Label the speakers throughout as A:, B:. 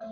A: Hi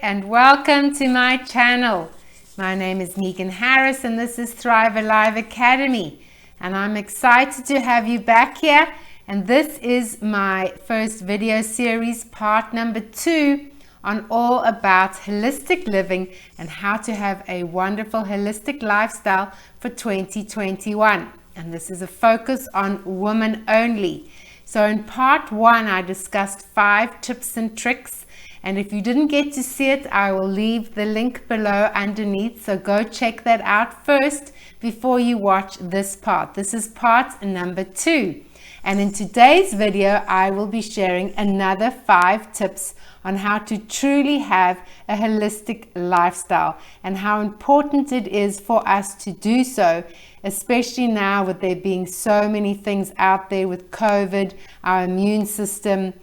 A: and welcome to my channel. My name is Megan Harris and this is Thrive Alive Academy, and I'm excited to have you back here. And this is my first video series, part number 2, on all about holistic living and how to have a wonderful holistic lifestyle for 2021. And this is a focus on women only. So in part 1 I discussed 5 tips and tricks, and if you didn't get to see it, I will leave the link below underneath, so go check that out first before you watch this part. This is part number 2, and in today's video I will be sharing another 5 tips on how to truly have a holistic lifestyle and how important it is for us to do so, especially now with there being so many things out there with COVID, our immune system.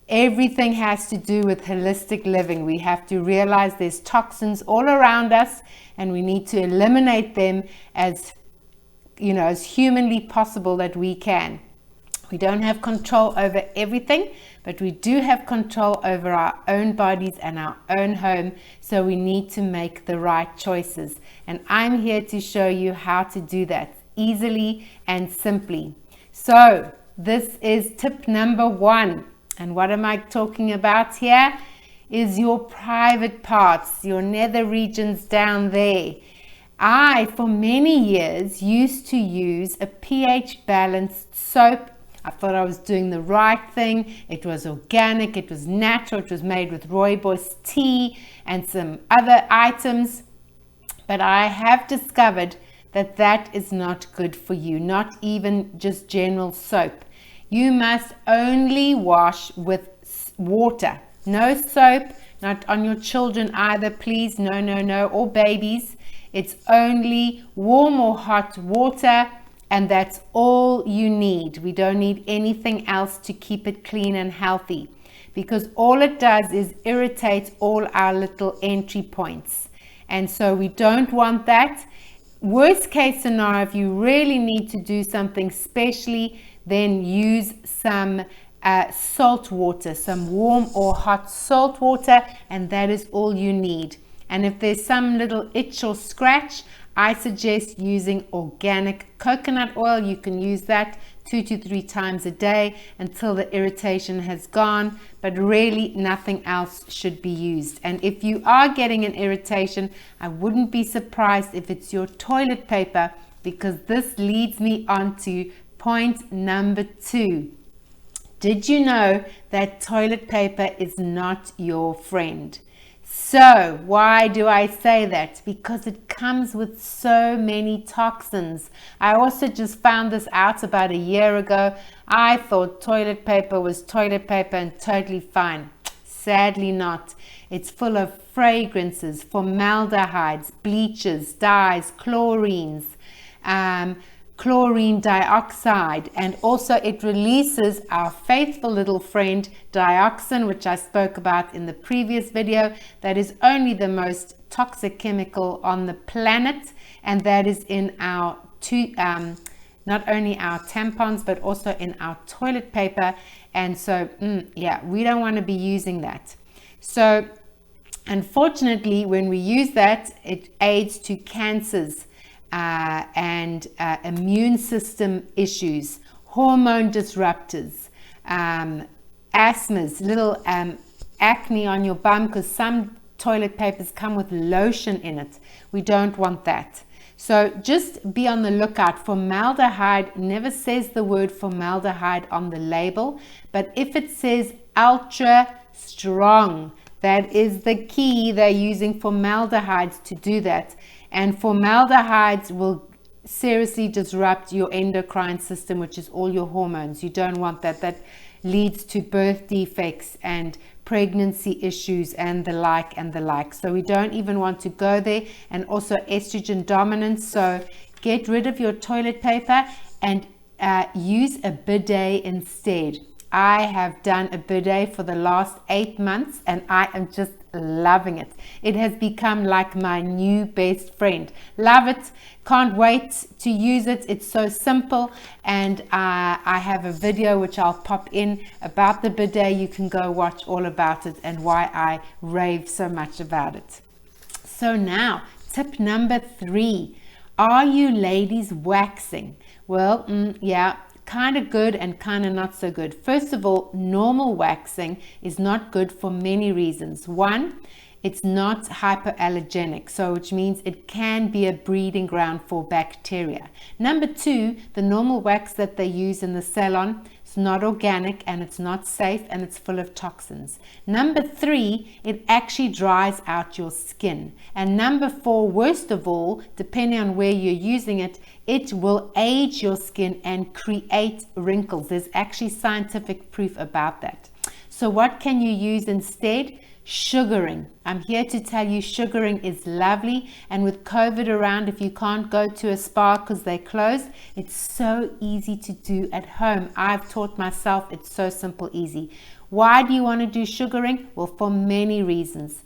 A: Everything has to do with holistic living. We have to realize there's toxins all around us and we need to eliminate them as humanly possible that we can. We don't have control over everything, but we do have control over our own bodies and our own home, so we need to make the right choices. And I'm here to show you how to do that easily and simply. So this is tip number 1. And what am I talking about here? Is your private parts, your nether regions down there. I, for many years, used to use a pH balanced soap. I thought I was doing the right thing. It was organic, it was natural, it was made with rooibos tea and some other items. But I have discovered that that is not good for you, not even just general soap. You must only wash with water. No soap, not on your children either, please. No, or babies. It's only warm or hot water, and that's all you need. We don't need anything else to keep it clean and healthy, because all it does is irritate all our little entry points. And so we don't want that. Worst case scenario, if you really need to do something specially, then use some salt water, some warm or hot salt water, and that is all you need. And if there's some little itch or scratch, I suggest using organic coconut oil. You can use that 2 to 3 times a day until the irritation has gone, but really nothing else should be used. And if you are getting an irritation, I wouldn't be surprised if it's your toilet paper, because this leads me on to point number 2. Did you know that toilet paper is not your friend? So why do I say that? Because it comes with so many toxins. I also just found this out about a year ago. I thought toilet paper was toilet paper and totally fine. Sadly not. It's full of fragrances, formaldehydes, bleaches, dyes, chlorines, chlorine dioxide, and also it releases our faithful little friend dioxin, which I spoke about in the previous video. That is only the most toxic chemical on the planet, and that is in our not only our tampons but also in our toilet paper. And so we don't want to be using that. So unfortunately, when we use that, it aids to cancers and immune system issues, hormone disruptors, asthmas, little acne on your bum, because some toilet papers come with lotion in it. We don't want that. So just be on the lookout. Formaldehyde never says the word formaldehyde on the label, but if it says ultra strong, that is the key. They're using formaldehydes to do that. And formaldehydes will seriously disrupt your endocrine system, which is all your hormones. You don't want that. That leads to birth defects and pregnancy issues and the like. So we don't even want to go there. And also estrogen dominance. So get rid of your toilet paper and use a bidet instead. I have done a bidet for the last 8 months and I am just loving it. It has become like my new best friend. Love it. Can't wait to use it. It's so simple, and I have a video which I'll pop in about the bidet. You can go watch all about it and why I rave so much about it. So now, tip number 3. Are you ladies waxing? Well, yeah, kind of good and kind of not so good. First of all, normal waxing is not good for many reasons. One, it's not hypoallergenic, so which means it can be a breeding ground for bacteria. Number 2, the normal wax that they use in the salon is not organic and it's not safe and it's full of toxins. Number 3, it actually dries out your skin. And number 4, worst of all, depending on where you're using it, it will age your skin and create wrinkles. There's actually scientific proof about that. So what can you use instead? Sugaring. I'm here to tell you sugaring is lovely, and with COVID around, if you can't go to a spa because they're closed, it's so easy to do at home. I've taught myself, it's so simple, easy. Why do you want to do sugaring? Well, for many reasons.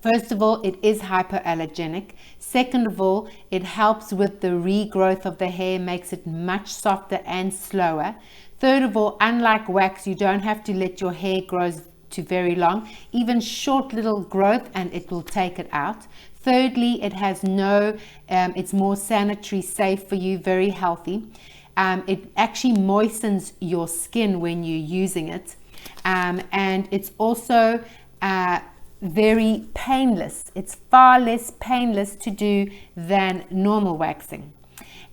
A: First of all, it is hypoallergenic. Second of all, it helps with the regrowth of the hair, makes it much softer and slower. Third of all, unlike wax, you don't have to let your hair grow to very long, even short little growth, and it will take it out. Thirdly, it has it's more sanitary, safe for you, very healthy. It actually moistens your skin when you're using it, and it's also very painless. It's far less painless to do than normal waxing.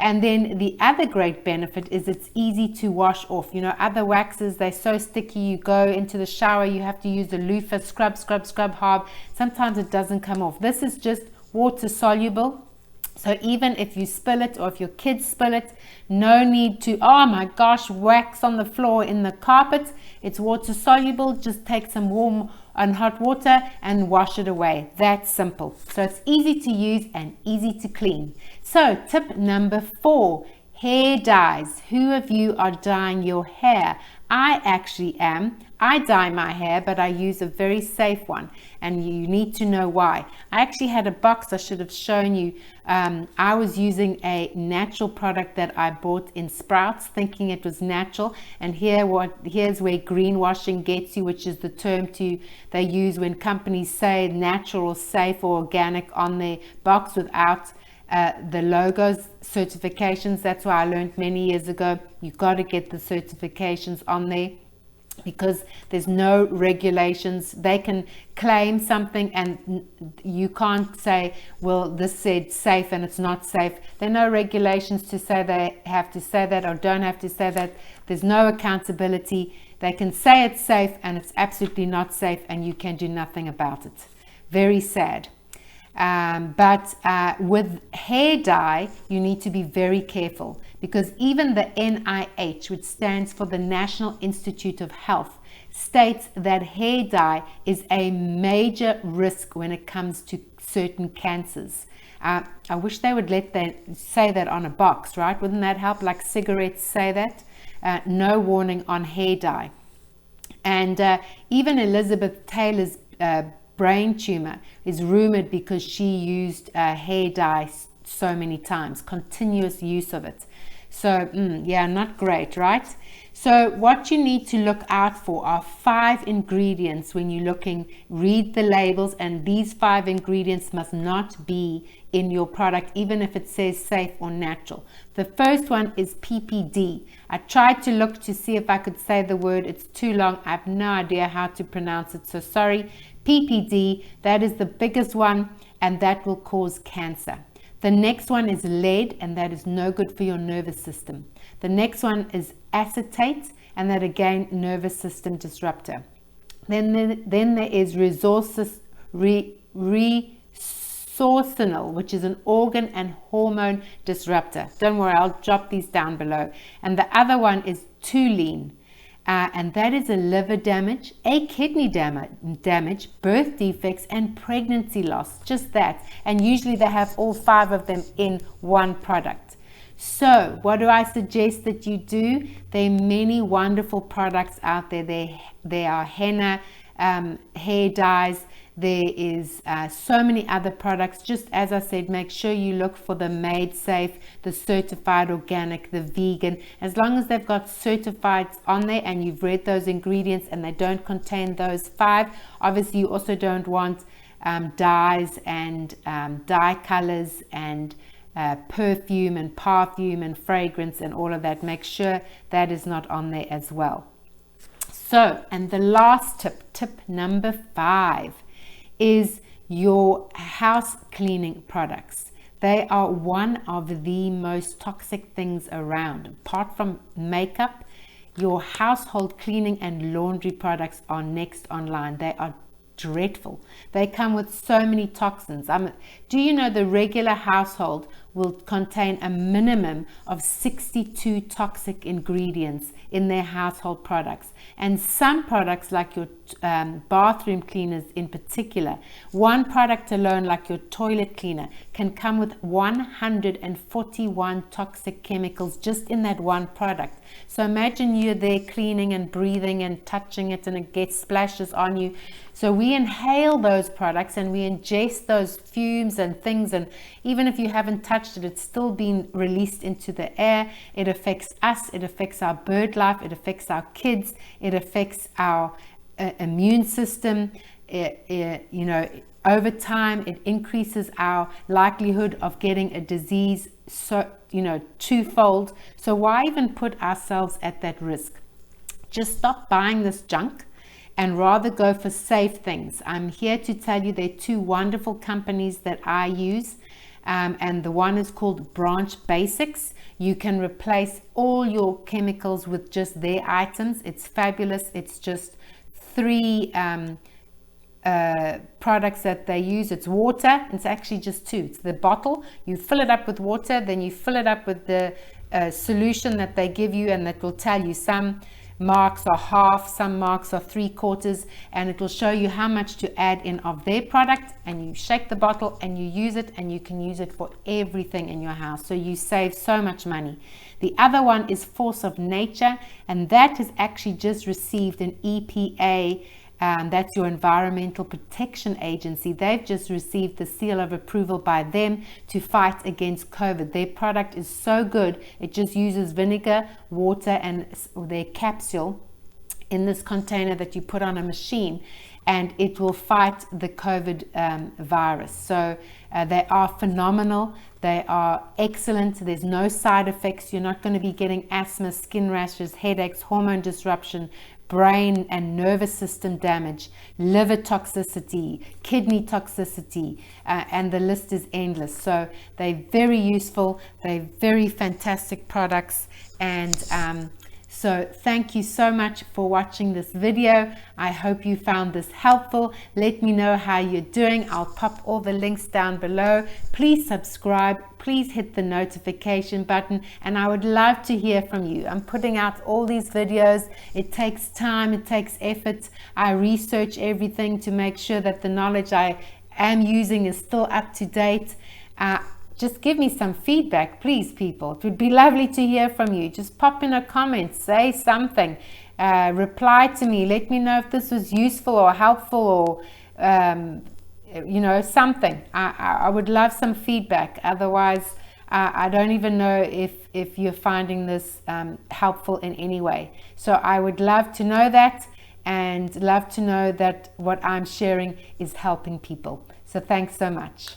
A: And then the other great benefit is it's easy to wash off. You know, other waxes, they're so sticky. You go into the shower, you have to use a loofah, scrub hard. Sometimes it doesn't come off. This is just water soluble. So even if you spill it or if your kids spill it, no need to, oh my gosh, wax on the floor in the carpet. It's water soluble. Just take some warm and hot water and wash it away. That's simple. So it's easy to use and easy to clean. So tip number 4, hair dyes. Who of you are dyeing your hair? I actually am. I dye my hair, but I use a very safe one, and you need to know why. I actually had a box I should have shown you. I was using a natural product that I bought in Sprouts, thinking it was natural, and here's where greenwashing gets you, which is the term they use when companies say natural or safe or organic on their box without the logos, certifications. That's why I learned many years ago, you've got to get the certifications on there, because there's no regulations. They can claim something and you can't say, well, this said safe and it's not safe. There are no regulations to say they have to say that or don't have to say that. There's no accountability. They can say it's safe and it's absolutely not safe, and you can do nothing about it. Very sad. But with hair dye, you need to be very careful, because even the NIH, which stands for the National Institute of Health, states that hair dye is a major risk when it comes to certain cancers. I wish they would say that on a box, right? Wouldn't that help? Like cigarettes say that. No warning on hair dye. And even Elizabeth Taylor's brain tumor is rumored because she used hair dye so many times, continuous use of it. So yeah, not great, right? So what you need to look out for are 5 ingredients when you're looking. Read the labels, and these 5 ingredients must not be in your product, even if it says safe or natural. The first one is PPD. I tried to look to see if I could say the word. It's too long. I have no idea how to pronounce it, so sorry. PPD, that is the biggest one, and that will cause cancer. The next one is lead, and that is no good for your nervous system. The next one is acetate, and that again, nervous system disruptor. Then there is resorcinol, which is an organ and hormone disruptor. Don't worry, I'll drop these down below. And the other one is toluene. And that is a liver damage, a kidney damage, birth defects, and pregnancy loss. Just that. And usually they have all 5 of them in one product. So what do I suggest that you do? There are many wonderful products out there. There are henna hair dyes. There is so many other products. Just as I said, make sure you look for the made safe, the certified organic, the vegan. As long as they've got certified on there and you've read those ingredients and they don't contain those 5. Obviously, you also don't want dyes and dye colors and perfume and parfum and fragrance and all of that. Make sure that is not on there as well. So, and the last tip number 5, is your house cleaning products. They are one of the most toxic things around. Apart from makeup, your household cleaning and laundry products are next online. They are dreadful. They come with so many toxins. Do you know the regular household will contain a minimum of 62 toxic ingredients in their household products? And some products, like your bathroom cleaners in particular, one product alone, like your toilet cleaner, can come with 141 toxic chemicals just in that one product. So imagine you're there cleaning and breathing and touching it and it gets splashes on you. So we inhale those products and we ingest those fumes and things, and even if you haven't touched it, it's still being released into the air. It affects us, it affects our bird life, it affects our kids, it affects our immune system. You know, over time it increases our likelihood of getting a disease, so twofold. So why even put ourselves at that risk? Just stop buying this junk and rather go for safe things. I'm here to tell you there are 2 wonderful companies that I use, and the one is called Branch Basics. You can replace all your chemicals with just their items. It's fabulous. It's just 3 products that they use. It's water. It's actually just 2. It's the bottle. You fill it up with water, then you fill it up with the solution that they give you, and that will tell you some marks are half, some marks are 3/4, and it will show you how much to add in of their product, and you shake the bottle and you use it, and you can use it for everything in your house. So you save so much money. The other one is Force of Nature, and that has actually just received an EPA, that's your Environmental Protection Agency. They've just received the seal of approval by them to fight against COVID. Their product is so good. It just uses vinegar, water, and their capsule in this container that you put on a machine, and it will fight the COVID virus. So they are phenomenal. They are excellent. There's no side effects. You're not going to be getting asthma, skin rashes, headaches, hormone disruption, brain and nervous system damage, liver toxicity, kidney toxicity, and the list is endless. So they're very useful. They're very fantastic products, and so thank you so much for watching this video. I hope you found this helpful. Let me know how you're doing. I'll pop all the links down below. Please subscribe. Please hit the notification button, and I would love to hear from you. I'm putting out all these videos. It takes time, it takes effort. I research everything to make sure that the knowledge I am using is still up to date. Just give me some feedback, please, people. It would be lovely to hear from you. Just pop in a comment, say something, reply to me. Let me know if this was useful or helpful, or something. I would love some feedback. Otherwise, I don't even know if you're finding this helpful in any way. So I would love to know that, and love to know that what I'm sharing is helping people. So thanks so much.